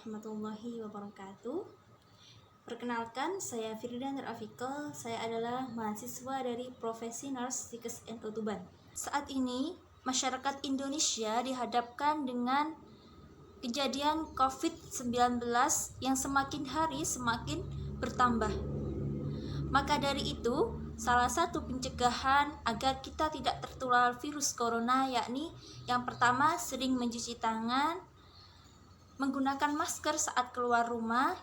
warahmatullahi wabarakatuh. Perkenalkan, saya Firda Nur Afiqah. Saya adalah mahasiswa dari Profesi Nurse Tikes NU Tuban. Saat ini, masyarakat Indonesia dihadapkan dengan kejadian COVID-19 yang semakin hari semakin bertambah. Maka dari itu, salah satu pencegahan agar kita tidak tertular virus corona yakni yang pertama, sering mencuci tangan, menggunakan masker saat keluar rumah,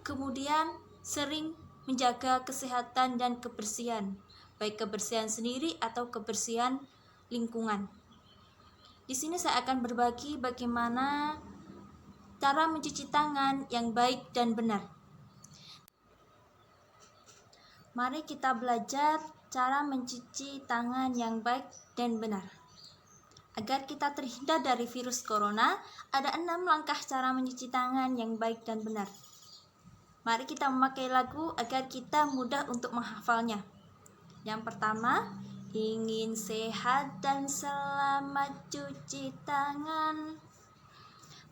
kemudian sering menjaga kesehatan dan kebersihan, baik kebersihan sendiri atau kebersihan lingkungan. Di sini saya akan berbagi bagaimana cara mencuci tangan yang baik dan benar. Mari kita belajar cara mencuci tangan yang baik dan benar. Agar kita terhindar dari virus corona, ada 6 langkah cara mencuci tangan yang baik dan benar. Mari kita memakai lagu agar kita mudah untuk menghafalnya. Yang pertama, ingin sehat dan selamat cuci tangan.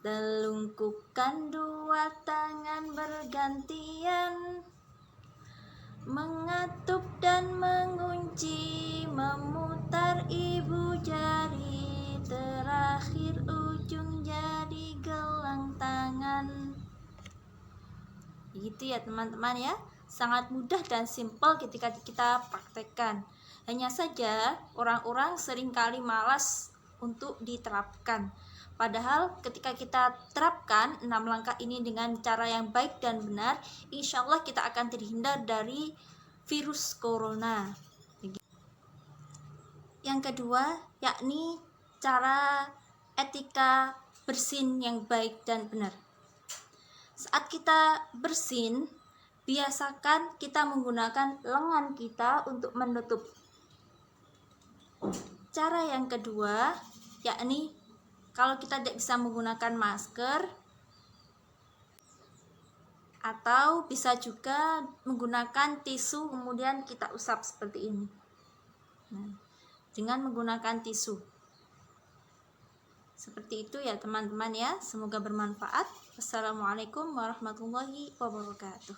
Telungkupkan dua tangan bergantian. Mengatup dan mengunci, memutar ibu jari, terakhir ujung jadi gelang tangan. Begitu ya teman-teman ya, sangat mudah dan simpel ketika kita praktekkan. Hanya saja orang-orang seringkali malas untuk diterapkan. Padahal ketika kita terapkan 6 langkah ini dengan cara yang baik dan benar, insya Allah kita akan terhindar dari virus corona. Yang kedua, yakni cara etika bersin yang baik dan benar. Saat kita bersin, biasakan kita menggunakan lengan kita untuk menutup. Cara yang kedua, yakni kalau kita tidak bisa menggunakan masker, atau bisa juga menggunakan tisu kemudian kita usap seperti ini. Dengan menggunakan tisu. Seperti itu ya teman-teman ya, semoga bermanfaat. Wassalamualaikum warahmatullahi wabarakatuh.